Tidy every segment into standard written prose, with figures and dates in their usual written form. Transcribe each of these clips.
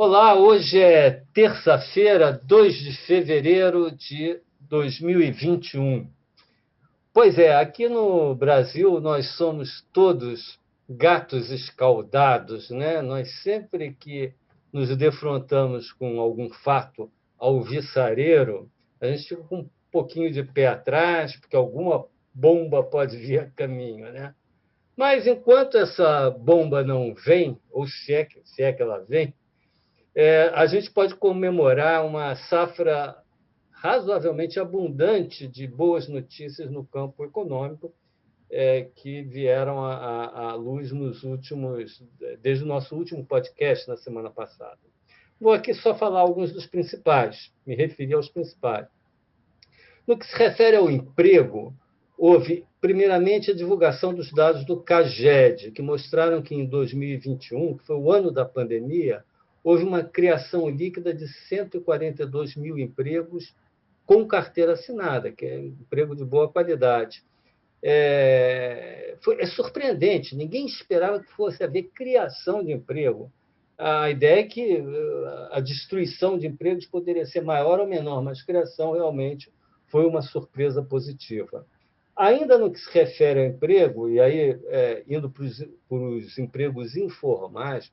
Olá, hoje é terça-feira, 2 de fevereiro de 2021. Pois é, aqui no Brasil nós somos todos gatos escaldados, né? Nós sempre que nos defrontamos com algum fato alvissareiro, a gente fica com um pouquinho de pé atrás, porque alguma bomba pode vir a caminho, né? Mas enquanto essa bomba não vem, ou se é que ela vem, a gente pode comemorar uma safra razoavelmente abundante de boas notícias no campo econômico, que vieram à luz desde o nosso último podcast na semana passada. Vou aqui só falar alguns dos principais, me referir aos principais. No que se refere ao emprego, houve, primeiramente, a divulgação dos dados do CAGED, que mostraram que em 2021, que foi o ano da pandemia, houve uma criação líquida de 142 mil empregos com carteira assinada, que é emprego de boa qualidade. É surpreendente, ninguém esperava que fosse haver criação de emprego. A ideia é que a destruição de empregos poderia ser maior ou menor, mas criação realmente foi uma surpresa positiva. Ainda no que se refere ao emprego, e aí indo para os empregos informais,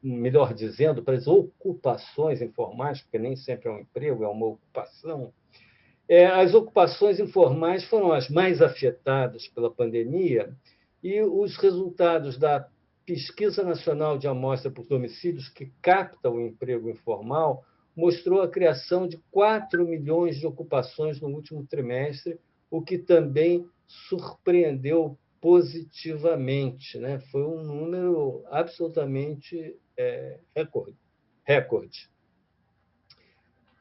melhor dizendo, para as ocupações informais, porque nem sempre é um emprego, é uma ocupação, as ocupações informais foram as mais afetadas pela pandemia e os resultados da Pesquisa Nacional de Amostra por Domicílios, que capta o emprego informal, mostrou a criação de 4 milhões de ocupações no último trimestre, o que também surpreendeu positivamente, né? Foi um número absolutamente recorde.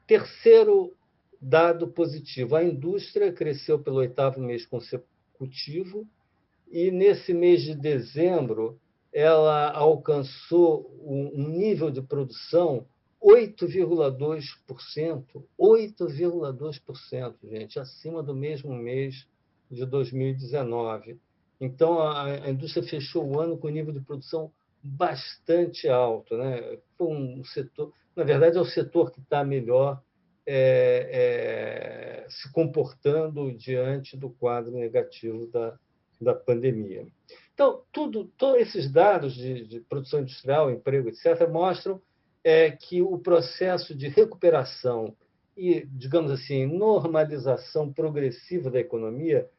Terceiro dado positivo: a indústria cresceu pelo 8º mês consecutivo e, nesse mês de dezembro, ela alcançou um nível de produção 8,2%, 8,2%, gente, acima do mesmo mês de 2019. Então, a indústria fechou o ano com nível de produção bastante alto, né? Foi um setor, na verdade, é o setor que está melhor se comportando diante do quadro negativo da pandemia. Então, todos esses dados de produção industrial, emprego, etc., mostram que o processo de recuperação e, digamos assim, normalização progressiva da economia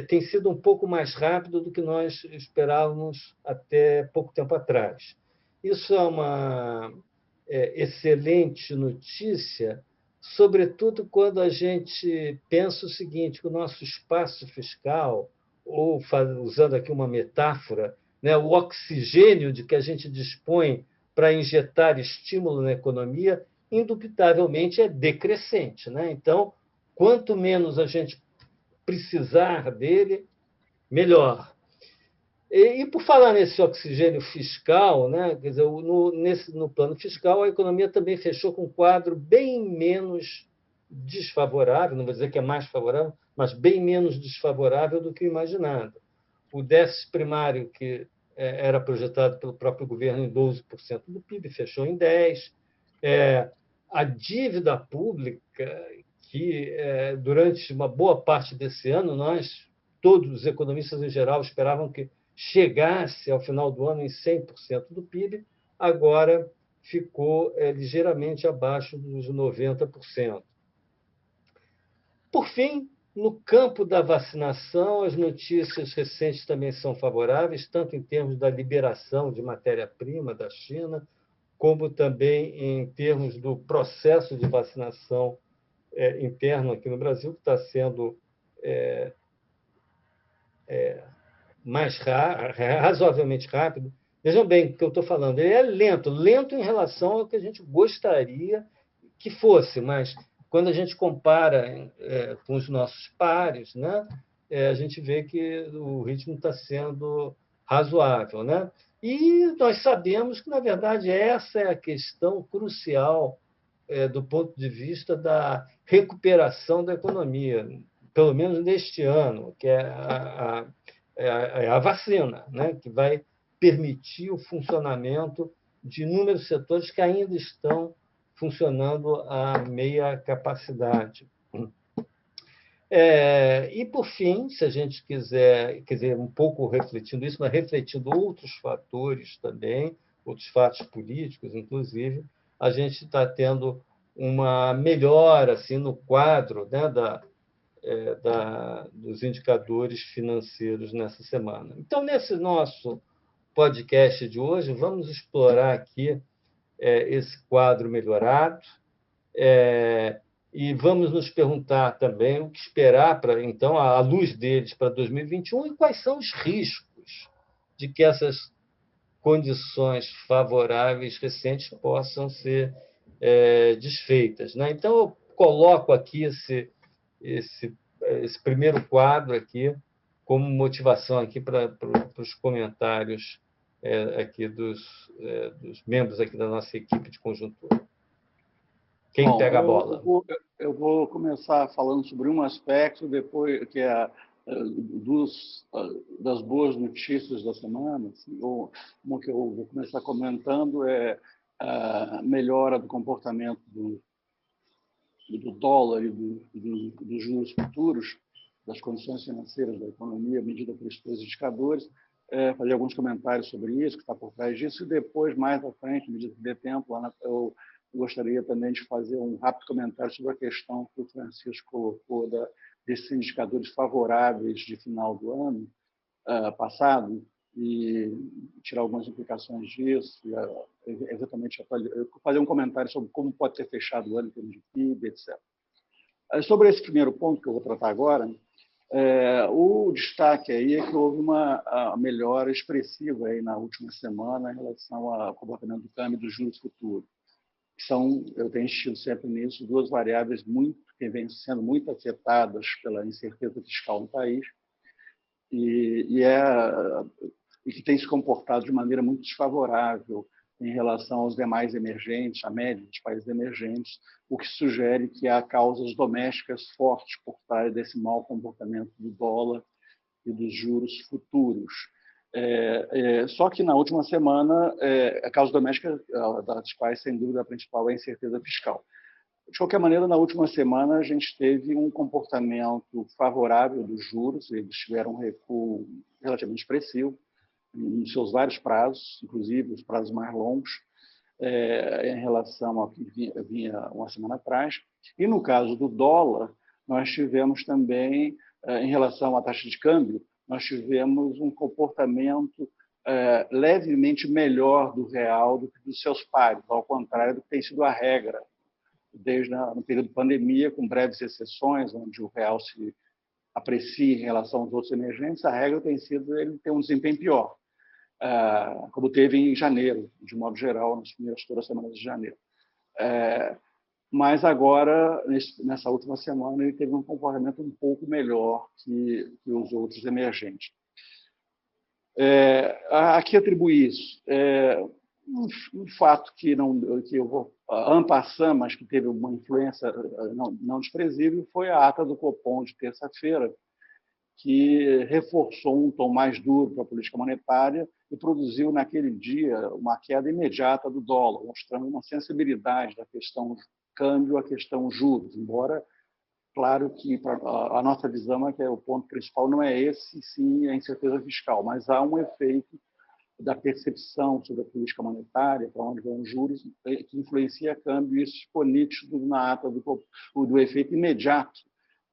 tem sido um pouco mais rápido do que nós esperávamos até pouco tempo atrás. Isso é uma excelente notícia, sobretudo quando a gente pensa o seguinte, que o nosso espaço fiscal, ou usando aqui uma metáfora, né, o oxigênio de que a gente dispõe para injetar estímulo na economia, indubitavelmente é decrescente, né? Então, quanto menos a gente precisar dele, melhor. Por falar nesse oxigênio fiscal, né, quer dizer, no plano fiscal, a economia também fechou com um quadro bem menos desfavorável, não vou dizer que é mais favorável, mas bem menos desfavorável do que o imaginado. O déficit primário, que era projetado pelo próprio governo em 12% do PIB, fechou em 10%. A dívida pública, que durante uma boa parte desse ano, todos os economistas em geral, esperavam que chegasse ao final do ano em 100% do PIB, agora ficou ligeiramente abaixo dos 90%. Por fim, no campo da vacinação, as notícias recentes também são favoráveis, tanto em termos da liberação de matéria-prima da China, como também em termos do processo de vacinação interno aqui no Brasil, que está sendo razoavelmente rápido. Vejam bem o que eu estou falando. Ele é lento, lento em relação ao que a gente gostaria que fosse, mas quando a gente compara com os nossos pares, né, a gente vê que o ritmo está sendo razoável, né? E nós sabemos que, na verdade, essa é a questão crucial do ponto de vista da recuperação da economia, pelo menos neste ano, que é a vacina, né, que vai permitir o funcionamento de inúmeros setores que ainda estão funcionando a meia capacidade. E, por fim, se a gente quiser, quer dizer, um pouco refletindo isso, mas refletindo outros fatores também, outros fatos políticos, inclusive, a gente está tendo uma melhora assim, no quadro, né, dos indicadores financeiros nessa semana. Então, nesse nosso podcast de hoje, vamos explorar aqui esse quadro melhorado, e vamos nos perguntar também o que esperar, então, à luz deles, para 2021 e quais são os riscos de que essas condições favoráveis recentes possam ser desfeitas, né? Então, eu coloco aqui esse primeiro quadro aqui como motivação aqui para os comentários aqui dos membros aqui da nossa equipe de conjuntura. Quem Bom, pega a bola? Eu vou começar falando sobre um aspecto, depois que é das boas notícias da semana. Assim, uma que eu vou começar comentando é a melhora do comportamento do dólar e dos juros futuros, das condições financeiras da economia, medida por esses dois indicadores. Fazer alguns comentários sobre isso, que está por trás disso, e depois, mais à frente, à medida que der tempo, eu gostaria também de fazer um rápido comentário sobre a questão que o Francisco colocou desses indicadores favoráveis de final do ano passado e tirar algumas implicações disso, e, eventualmente fazer um comentário sobre como pode ter fechado o ano em termos de PIB, etc. Sobre esse primeiro ponto que eu vou tratar agora, o destaque aí é que houve uma melhora expressiva aí na última semana em relação ao comportamento do câmbio e dos juros futuros. Eu tenho insistido sempre nisso, duas variáveis que vêm sendo muito afetadas pela incerteza fiscal no país e que tem se comportado de maneira muito desfavorável em relação aos demais emergentes, à média dos países emergentes, o que sugere que há causas domésticas fortes por trás desse mau comportamento do dólar e dos juros futuros. Só que na última semana, a causa doméstica, das quais, sem dúvida, a principal é a incerteza fiscal. De qualquer maneira, na última semana, a gente teve um comportamento favorável dos juros, eles tiveram um recuo relativamente expressivo, em seus vários prazos, inclusive os prazos mais longos, em relação ao que vinha uma semana atrás. E no caso do dólar, nós tivemos também, em relação à taxa de câmbio, nós tivemos um comportamento levemente melhor do real do que dos seus pares, ao contrário do que tem sido a regra, desde no período de pandemia, com breves exceções, onde o real se aprecia em relação aos outros emergentes, a regra tem sido ele ter um desempenho pior, como teve em janeiro, de modo geral, nas primeiras todas semanas de janeiro. Mas agora, nessa última semana, ele teve um comportamento um pouco melhor que os outros emergentes. A que atribuir isso? Um fato que eu vou en passant, mas que teve uma influência não desprezível, foi a ata do Copom de terça-feira, que reforçou um tom mais duro para a política monetária e produziu, naquele dia, uma queda imediata do dólar, mostrando uma sensibilidade da questão câmbio à questão juros, embora, claro que a nossa visão é que o ponto principal não é esse, sim, a incerteza fiscal, mas há um efeito da percepção sobre a política monetária, para onde vão os juros, que influencia o câmbio, e isso ficou nítido na ata do efeito imediato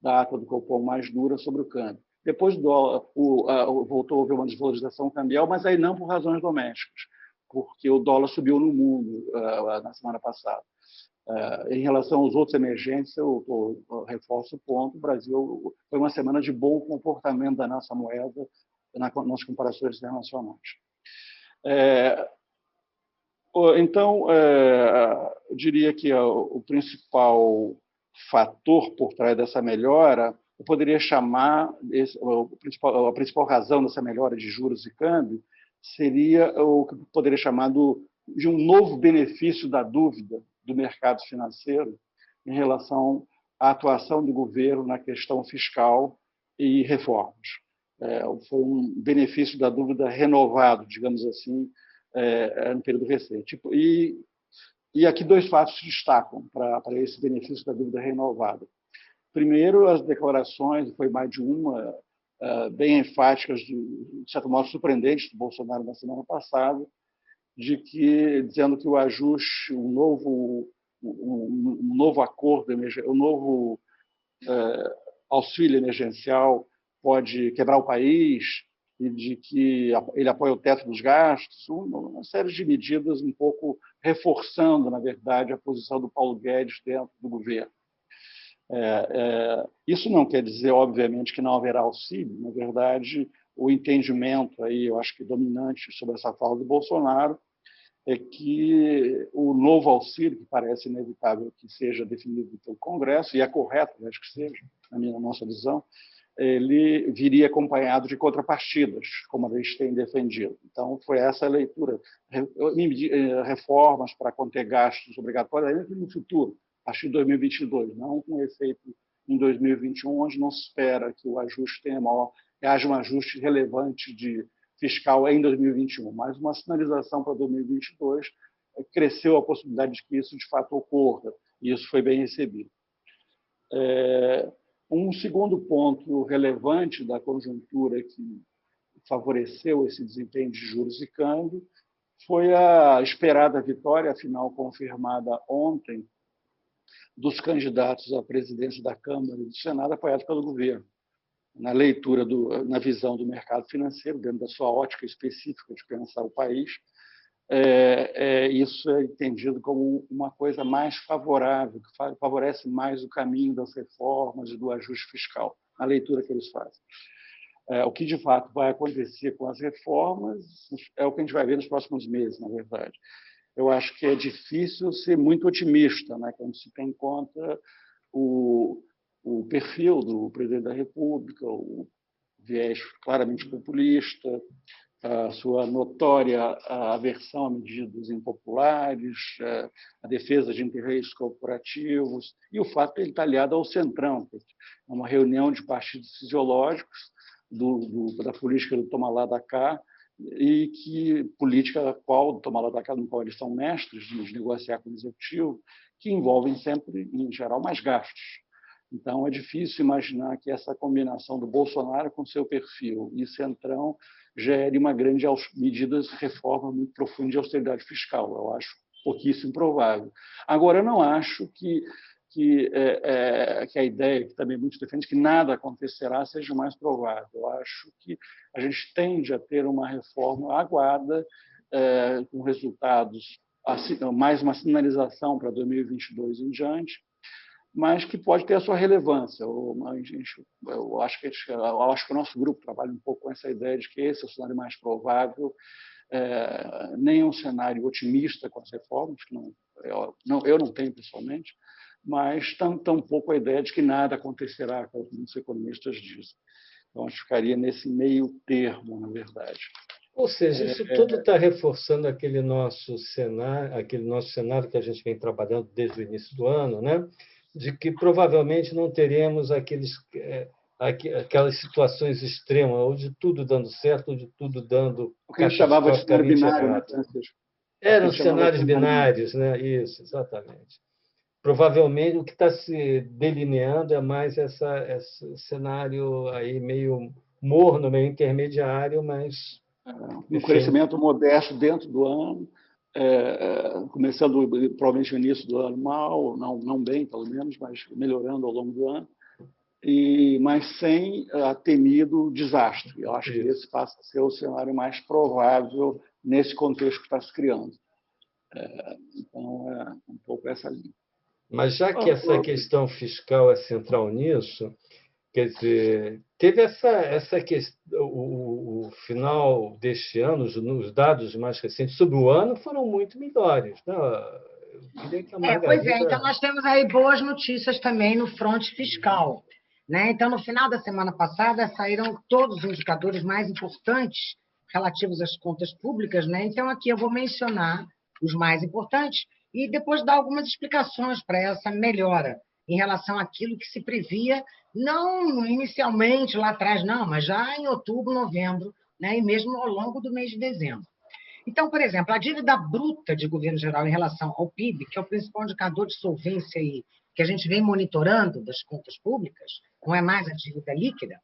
da ata do Copom mais dura sobre o câmbio. Depois voltou a haver uma desvalorização cambial, mas aí não por razões domésticas, porque o dólar subiu no mundo na semana passada. Em relação aos outros emergentes, eu reforço o ponto, o Brasil foi uma semana de bom comportamento da nossa moeda nas comparações internacionais. Então, eu diria que o principal fator por trás dessa melhora, eu poderia chamar, a principal razão dessa melhora de juros e câmbio, seria o que eu poderia chamar de um novo benefício da dúvida do mercado financeiro em relação à atuação do governo na questão fiscal e reformas. Foi um benefício da dúvida renovado, digamos assim, no período recente. E aqui dois fatos se destacam para esse benefício da dívida renovada. Primeiro, as declarações, foi mais de uma, bem enfáticas, de certo modo surpreendentes, do Bolsonaro na semana passada, dizendo que o ajuste, um novo acordo, um novo auxílio emergencial pode quebrar o país e de que ele apoia o teto dos gastos, uma série de medidas um pouco reforçando, na verdade, a posição do Paulo Guedes dentro do governo. Isso não quer dizer, obviamente, que não haverá auxílio. Na verdade, o entendimento, aí, eu acho que dominante sobre essa fala do Bolsonaro, é que o novo auxílio, que parece inevitável que seja definido pelo Congresso, e é correto, acho que seja, na nossa visão, ele viria acompanhado de contrapartidas, como a gente tem defendido. Então, foi essa a leitura. Reformas para conter gastos obrigatórios no futuro, a partir de 2022, não com efeito em 2021, onde não se espera que o ajuste tenha que haja um ajuste relevante de fiscal em 2021, mas uma sinalização para 2022 cresceu a possibilidade de que isso de fato ocorra, e isso foi bem recebido. Um segundo ponto relevante da conjuntura que favoreceu esse desempenho de juros e câmbio foi a esperada vitória, afinal confirmada ontem, dos candidatos à presidência da Câmara e do Senado, apoiados pelo governo. Na leitura, na visão do mercado financeiro, dentro da sua ótica específica de pensar o país, isso é entendido como uma coisa mais favorável, que favorece mais o caminho das reformas e do ajuste fiscal, na leitura que eles fazem. O que, de fato, vai acontecer com as reformas é o que a gente vai ver nos próximos meses, na verdade. Eu acho que é difícil ser muito otimista, né, quando se tem em conta o perfil do presidente da República, o viés claramente populista, a sua notória aversão a medidas impopulares, a defesa de interesses corporativos e o fato de ele estar aliado ao Centrão, que é uma reunião de partidos fisiológicos da política do toma lá da cá, e que política do toma lá da cá, no qual eles são mestres de negociar com o executivo, que envolvem sempre, em geral, mais gastos. Então, é difícil imaginar que essa combinação do Bolsonaro com seu perfil e Centrão gere uma grande medida de reforma muito profunda de austeridade fiscal. Eu acho pouquíssimo provável. Agora, eu não acho que a ideia, que também muitos defendem, que nada acontecerá, seja mais provável. Eu acho que a gente tende a ter uma reforma aguada, com resultados, mais uma sinalização para 2022 em diante, mas que pode ter a sua relevância. Eu acho que o nosso grupo trabalha um pouco com essa ideia de que esse é o cenário mais provável, nem um cenário otimista com as reformas, que eu não tenho pessoalmente, mas tampouco a ideia de que nada acontecerá, como os economistas dizem. Então, acho que ficaria nesse meio termo, na verdade. Ou seja, isso tudo está reforçando aquele nosso cenário que a gente vem trabalhando desde o início do ano, né? De que provavelmente não teremos aquelas situações extremas, ou de tudo dando certo, ou de tudo dando o que a gente chamava de cenário binário, né, Francisco? Eram cenários binários, né? Isso, exatamente. Provavelmente o que está se delineando é mais esse cenário aí meio morno, meio intermediário, mas um crescimento modesto dentro do ano, começando provavelmente no início do ano mal, não bem, pelo menos, mas melhorando ao longo do ano, mas sem temido desastre. Eu acho que esse passa a ser o cenário mais provável nesse contexto que está se criando. Então, é um pouco essa linha. Mas já que essa questão fiscal é central nisso, quer dizer, teve essa questão, o final deste ano, os dados mais recentes sobre o ano foram muito melhores. Né? Eu queria que a Margarida... Pois é, então nós temos aí boas notícias também no fronte fiscal. Né? Então, no final da semana passada, saíram todos os indicadores mais importantes relativos às contas públicas. Né? Então, aqui eu vou mencionar os mais importantes e depois dar algumas explicações para essa melhora em relação àquilo que se previa, não inicialmente lá atrás, não, mas já em outubro, novembro, né? E mesmo ao longo do mês de dezembro. Então, por exemplo, a dívida bruta de governo geral em relação ao PIB, que é o principal indicador de solvência aí, que a gente vem monitorando das contas públicas, não é mais a dívida líquida,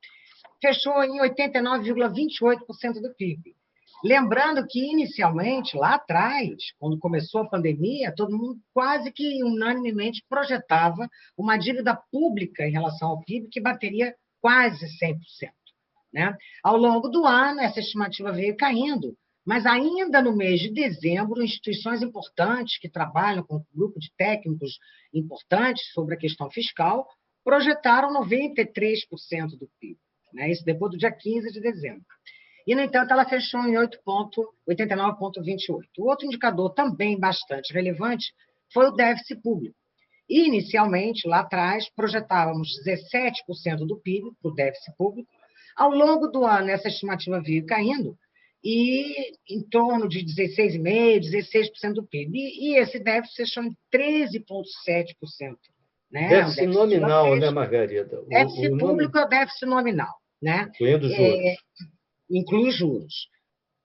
fechou em 89,28% do PIB. Lembrando que, inicialmente, lá atrás, quando começou a pandemia, todo mundo quase que unanimemente projetava uma dívida pública em relação ao PIB que bateria quase 100%. Né? Ao longo do ano, essa estimativa veio caindo, mas ainda no mês de dezembro, instituições importantes que trabalham com um grupo de técnicos importantes sobre a questão fiscal projetaram 93% do PIB. Né? Isso depois do dia 15 de dezembro. E, no entanto, ela fechou em 89,28. O outro indicador também bastante relevante foi o déficit público. Inicialmente, lá atrás, projetávamos 17% do PIB para o déficit público. Ao longo do ano, essa estimativa veio caindo e em torno de 16,5%, 16% do PIB. E esse déficit fechou em 13,7%. Né? Déficit nominal, né, Margarida? Déficit público é o déficit nominal. Né? Incluindo juros. Inclui juros.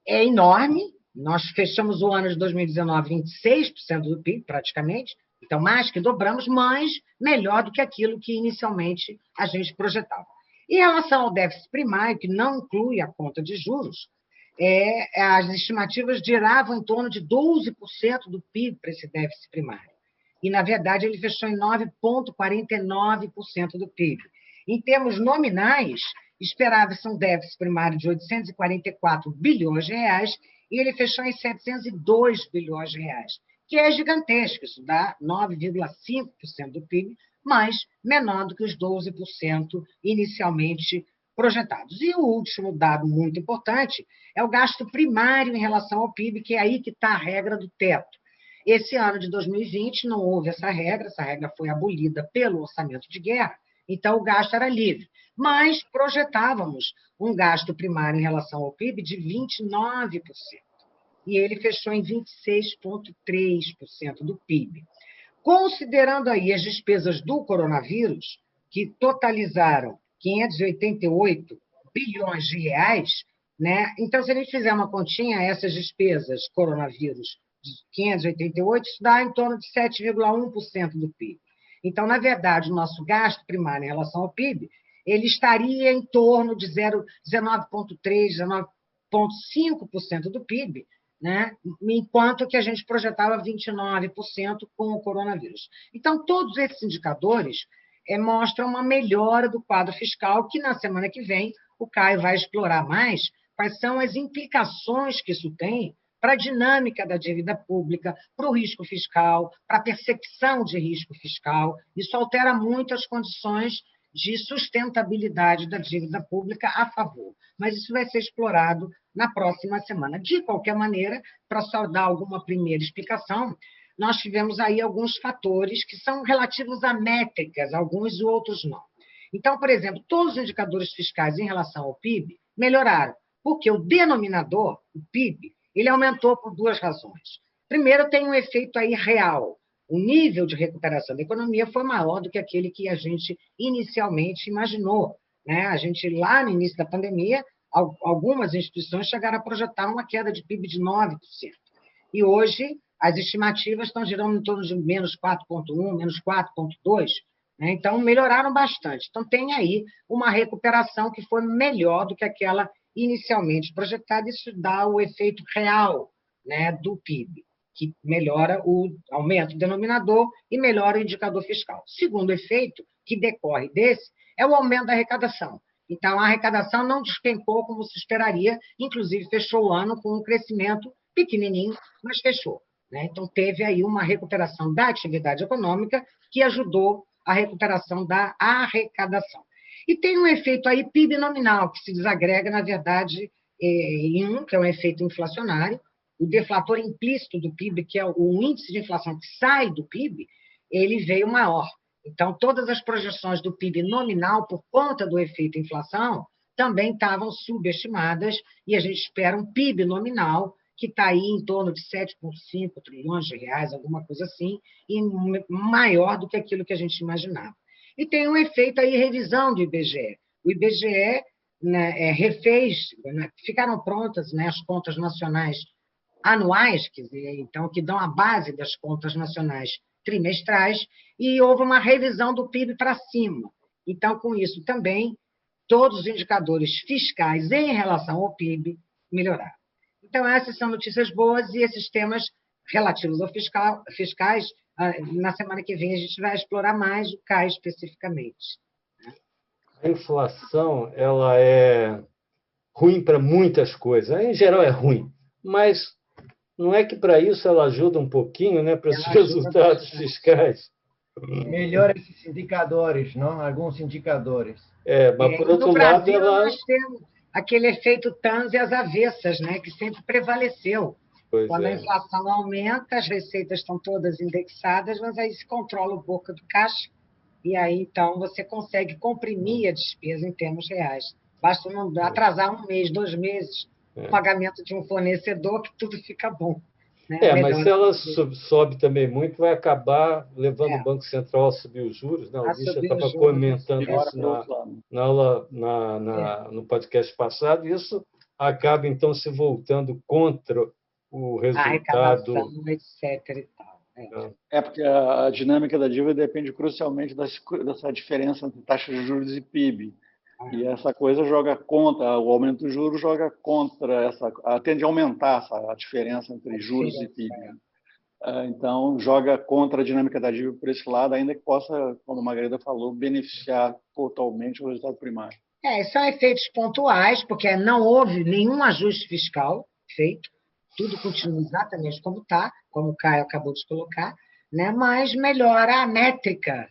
É enorme. Nós fechamos o ano de 2019 em 26% do PIB, praticamente. Então, mais que dobramos, mas melhor do que aquilo que inicialmente a gente projetava. Em relação ao déficit primário, que não inclui a conta de juros, as estimativas giravam em torno de 12% do PIB para esse déficit primário. E, na verdade, ele fechou em 9,49% do PIB. Em termos nominais, esperava-se um déficit primário de 844 bilhões de reais e ele fechou em 702 bilhões de reais, que é gigantesco, isso dá 9,5% do PIB, mas menor do que os 12% inicialmente projetados. E o último dado muito importante é o gasto primário em relação ao PIB, que é aí que está a regra do teto. Esse ano de 2020 não houve essa regra foi abolida pelo orçamento de guerra, então o gasto era livre. Mas projetávamos um gasto primário em relação ao PIB de 29%. E ele fechou em 26,3% do PIB. Considerando aí as despesas do coronavírus, que totalizaram 588 bilhões de reais, né? Então, se a gente fizer uma continha, essas despesas coronavírus de 588, isso dá em torno de 7,1% do PIB. Então, na verdade, o nosso gasto primário em relação ao PIB, ele estaria em torno de 19,3%, 19,5% do PIB, né? Enquanto que a gente projetava 29% com o coronavírus. Então, todos esses indicadores mostram uma melhora do quadro fiscal, que na semana que vem o Caio vai explorar mais quais são as implicações que isso tem para a dinâmica da dívida pública, para o risco fiscal, para a percepção de risco fiscal. Isso altera muito as condições de sustentabilidade da dívida pública a favor. Mas isso vai ser explorado na próxima semana. De qualquer maneira, para só dar alguma primeira explicação, nós tivemos aí alguns fatores que são relativos a métricas, alguns e outros não. Então, por exemplo, todos os indicadores fiscais em relação ao PIB melhoraram, porque o denominador, o PIB, ele aumentou por duas razões. Primeiro, tem um efeito aí real. O nível de recuperação da economia foi maior do que aquele que a gente inicialmente imaginou. Né? A gente, lá no início da pandemia, algumas instituições chegaram a projetar uma queda de PIB de 9%. E hoje, as estimativas estão girando em torno de menos 4,1%, menos 4,2%. Né? Então, melhoraram bastante. Então, tem aí uma recuperação que foi melhor do que aquela inicialmente projetada. Isso dá o efeito real, né, do PIB, que melhora aumenta o denominador e melhora o indicador fiscal. O segundo efeito, que decorre desse, é o aumento da arrecadação. Então, a arrecadação não despencou como se esperaria, inclusive fechou o ano com um crescimento pequenininho, mas fechou. Né? Então, teve aí uma recuperação da atividade econômica que ajudou a recuperação da arrecadação. E tem um efeito aí PIB nominal, que se desagrega, na verdade, em um, que é um efeito inflacionário. O deflator implícito do PIB, que é o índice de inflação que sai do PIB, ele veio maior. Então, todas as projeções do PIB nominal, por conta do efeito inflação, também estavam subestimadas, e a gente espera um PIB nominal que está aí em torno de 7,5 trilhões de reais, alguma coisa assim, e maior do que aquilo que a gente imaginava. E tem um efeito aí, revisão do IBGE. O IBGE, né, refez, né, ficaram prontas, né, as contas nacionais anuais, quer dizer, então, que dão a base das contas nacionais trimestrais, e houve uma revisão do PIB para cima. Então, com isso também, todos os indicadores fiscais em relação ao PIB melhoraram. Então, essas são notícias boas e esses temas relativos ao fiscais, na semana que vem a gente vai explorar mais o CAI especificamente. A inflação ela é ruim para muitas coisas. Em geral é ruim, mas não é que para isso ela ajuda um pouquinho, né, para os resultados fiscais? Melhora esses indicadores, não? Alguns indicadores. Mas por outro no lado, Brasil, ela... nós temos aquele efeito TANS e as avessas, né, que sempre prevaleceu. Quando a inflação aumenta, as receitas estão todas indexadas, mas aí se controla o boca do caixa, e aí, então, você consegue comprimir a despesa em termos reais. Basta não atrasar um mês, 2 meses, o pagamento de um fornecedor, que tudo fica bom. Né? Mas se ela sobe também muito, vai acabar levando o Banco Central a subir os juros. Né? O Luiz já estava comentando isso na aula, no podcast passado, e isso acaba, então, se voltando contra o resultado. Etc. E tal. Porque a dinâmica da dívida depende crucialmente dessa diferença entre taxa de juros e PIB. E essa coisa joga contra, o aumento dos juros joga contra, tende a aumentar a diferença entre juros e PIB. Então, joga contra a dinâmica da dívida por esse lado, ainda que possa, como a Margarida falou, beneficiar totalmente o resultado primário. São efeitos pontuais, porque não houve nenhum ajuste fiscal feito, tudo continua exatamente como está, como o Caio acabou de colocar, né? Mas melhora a métrica,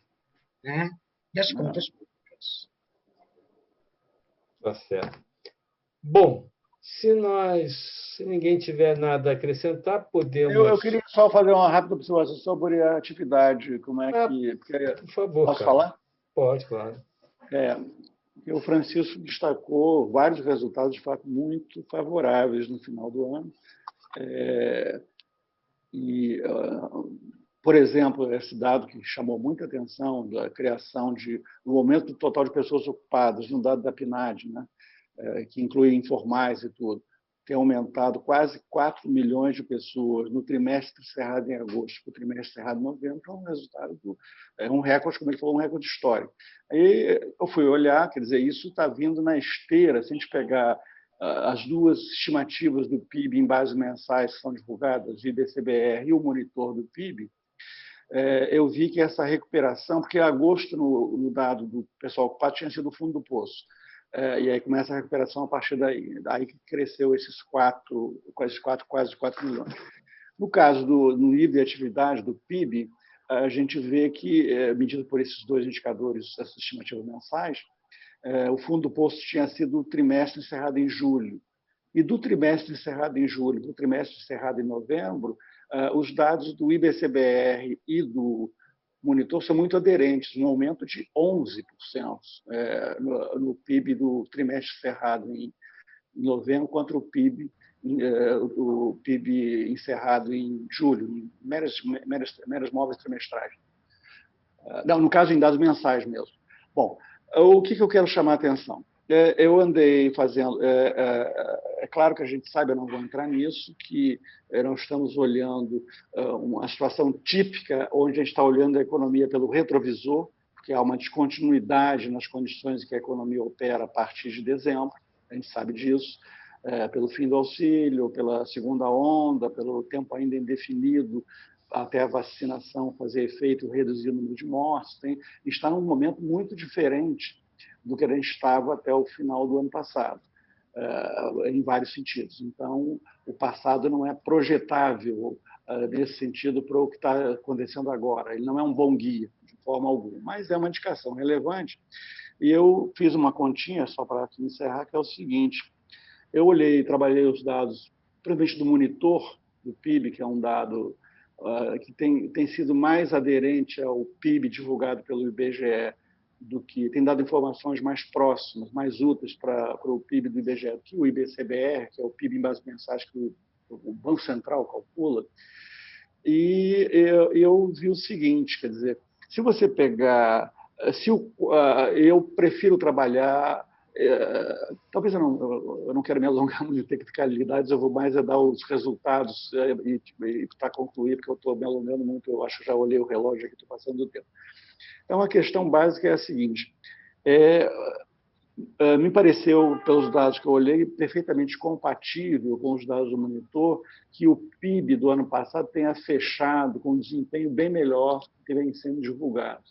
né, das contas públicas. Tá certo. Bom, se ninguém tiver nada a acrescentar, podemos... Eu queria só fazer uma rápida observação sobre a atividade, como é que... Por favor, posso falar? Pode, claro. O Francisco destacou vários resultados, de fato, muito favoráveis no final do ano. Por exemplo, esse dado que chamou muita atenção, da criação do aumento do total de pessoas ocupadas, no dado da PNAD, né, que inclui informais e tudo, tem aumentado quase 4 milhões de pessoas no trimestre encerrado em agosto, o trimestre encerrado em novembro, é um resultado, um recorde, como ele falou, um recorde histórico. Aí eu fui olhar, quer dizer, isso está vindo na esteira, se a gente pegar as duas estimativas do PIB em bases mensais que são divulgadas, o IBCBR e o monitor do PIB, eu vi que essa recuperação, porque agosto, no dado do pessoal ocupado, tinha sido o fundo do poço. E aí começa a recuperação a partir daí que cresceu esses quase 4 milhões. No caso no nível de atividade do PIB, a gente vê que, medido por esses dois indicadores, essas estimativas mensais, o fundo do poço tinha sido o trimestre encerrado em julho. E do trimestre encerrado em julho para o trimestre encerrado em novembro, os dados do IBCBR e do monitor são muito aderentes, um aumento de 11% no PIB do trimestre encerrado em novembro contra o PIB encerrado em julho, em meras móveis trimestrais. Não, no caso, em dados mensais mesmo. Bom, o que eu quero chamar a atenção? Eu andei fazendo... É claro que a gente sabe, eu não vou entrar nisso, que nós estamos olhando uma situação típica onde a gente está olhando a economia pelo retrovisor, porque há uma descontinuidade nas condições em que a economia opera a partir de dezembro, a gente sabe disso, pelo fim do auxílio, pela segunda onda, pelo tempo ainda indefinido até a vacinação fazer efeito, reduzir o número de mortes. Está num momento muito diferente do que a gente estava até o final do ano passado, em vários sentidos. Então, o passado não é projetável nesse sentido para o que está acontecendo agora. Ele não é um bom guia, de forma alguma, mas é uma indicação relevante. E eu fiz uma continha, só para encerrar, que é o seguinte. Eu trabalhei os dados, principalmente do monitor do PIB, que é um dado que tem sido mais aderente ao PIB divulgado pelo IBGE, do que tem dado informações mais próximas, mais úteis para o PIB do IBGE do que o IBCBR, que é o PIB em bases mensais que o Banco Central calcula. E eu vi o seguinte, quer dizer, se você pegar... eu prefiro trabalhar Talvez eu não quero me alongar muito em tecnicalidades, eu vou mais dar os resultados e para concluir, porque eu estou me alongando muito, eu acho que já olhei o relógio aqui, estou passando do tempo. Então, a questão básica é a seguinte: me pareceu, pelos dados que eu olhei, perfeitamente compatível com os dados do monitor, que o PIB do ano passado tenha fechado com um desempenho bem melhor que vem sendo divulgado.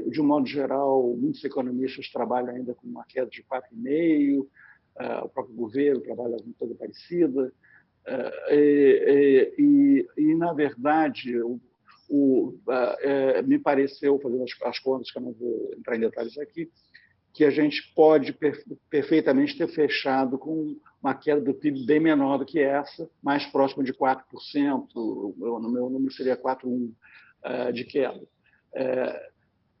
De um modo geral, muitos economistas trabalham ainda com uma queda de 4,5%, o próprio governo trabalha com coisa parecida, na verdade, me pareceu, fazendo as contas, que eu não vou entrar em detalhes aqui, que a gente pode perfeitamente ter fechado com uma queda do PIB bem menor do que essa, mais próxima de 4%, no meu número seria 4,1% de queda.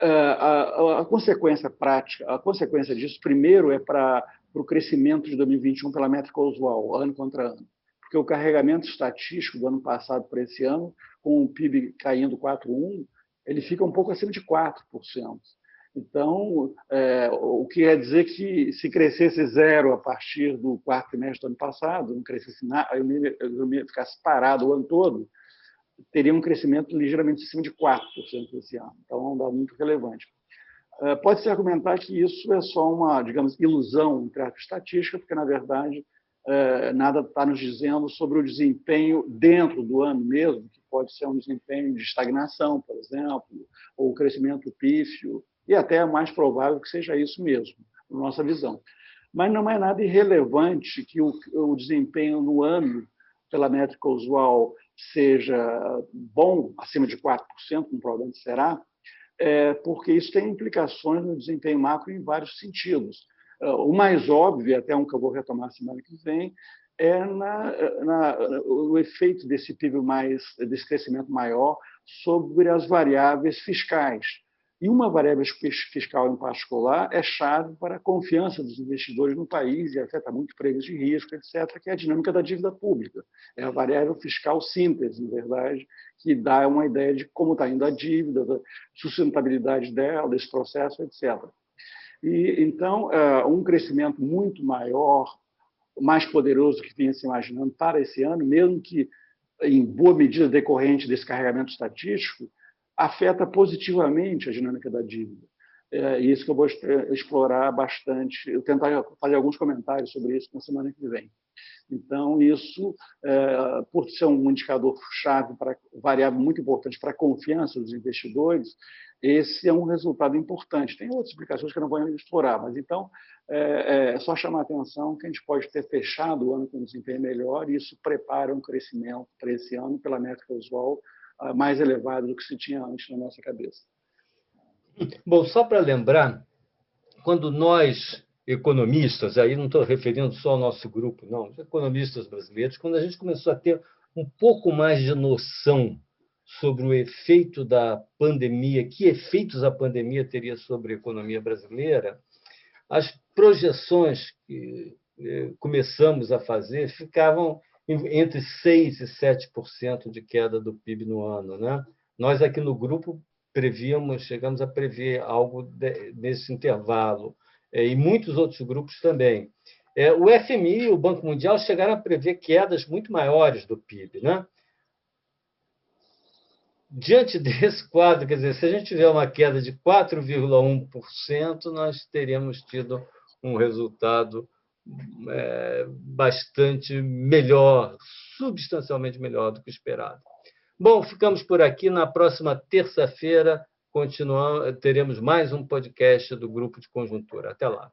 A consequência prática, a consequência disso, primeiro, é para o crescimento de 2021 pela métrica usual, ano contra ano. Porque o carregamento estatístico do ano passado para esse ano, com o PIB caindo 4,1%, ele fica um pouco acima de 4%. Então, o que quer dizer que se crescesse 0 a partir do quarto trimestre do ano passado, não crescesse nada, eu ficasse parado o ano todo, teria um crescimento ligeiramente acima de 4% esse ano. Então, é um dado muito relevante. Pode-se argumentar que isso é só uma, digamos, ilusão entre a estatística, porque, na verdade, nada está nos dizendo sobre o desempenho dentro do ano mesmo, que pode ser um desempenho de estagnação, por exemplo, ou crescimento pífio, e até é mais provável que seja isso mesmo, na nossa visão. Mas não é nada irrelevante que o desempenho no ano, pela métrica usual, seja bom, acima de 4%, como provavelmente será, porque isso tem implicações no desempenho macro em vários sentidos. O mais óbvio, até um que eu vou retomar semana que vem, é o efeito desse PIB desse crescimento maior sobre as variáveis fiscais. E uma variável fiscal em particular é chave para a confiança dos investidores no país e afeta muito pregos de risco, etc., que é a dinâmica da dívida pública. É a variável fiscal síntese, na verdade, que dá uma ideia de como está indo a dívida, da sustentabilidade dela, desse processo, etc. Então, um crescimento muito maior, mais poderoso do que vinha se imaginando para esse ano, mesmo que em boa medida decorrente desse carregamento estatístico, afeta positivamente a dinâmica da dívida. E isso que eu vou explorar bastante, eu tentar fazer alguns comentários sobre isso na semana que vem. Então, isso, por ser um indicador-chave, variável muito importante para a confiança dos investidores, esse é um resultado importante. Tem outras explicações que eu não vou explorar, mas então é só chamar a atenção que a gente pode ter fechado o ano com um desempenho melhor e isso prepara um crescimento para esse ano pela métrica usual mais elevado do que se tinha antes na nossa cabeça. Bom, só para lembrar, quando nós, economistas, aí não estou referindo só ao nosso grupo, não, os economistas brasileiros, quando a gente começou a ter um pouco mais de noção sobre o efeito da pandemia, que efeitos a pandemia teria sobre a economia brasileira, as projeções que começamos a fazer ficavam entre 6% e 7% de queda do PIB no ano, né? Nós aqui no grupo chegamos a prever algo nesse intervalo, e muitos outros grupos também. O FMI e o Banco Mundial chegaram a prever quedas muito maiores do PIB, né? Diante desse quadro, quer dizer, se a gente tiver uma queda de 4,1%, nós teríamos tido um resultado bastante melhor, substancialmente melhor do que esperado. Bom, ficamos por aqui. Na próxima terça-feira, teremos mais um podcast do Grupo de Conjuntura. Até lá.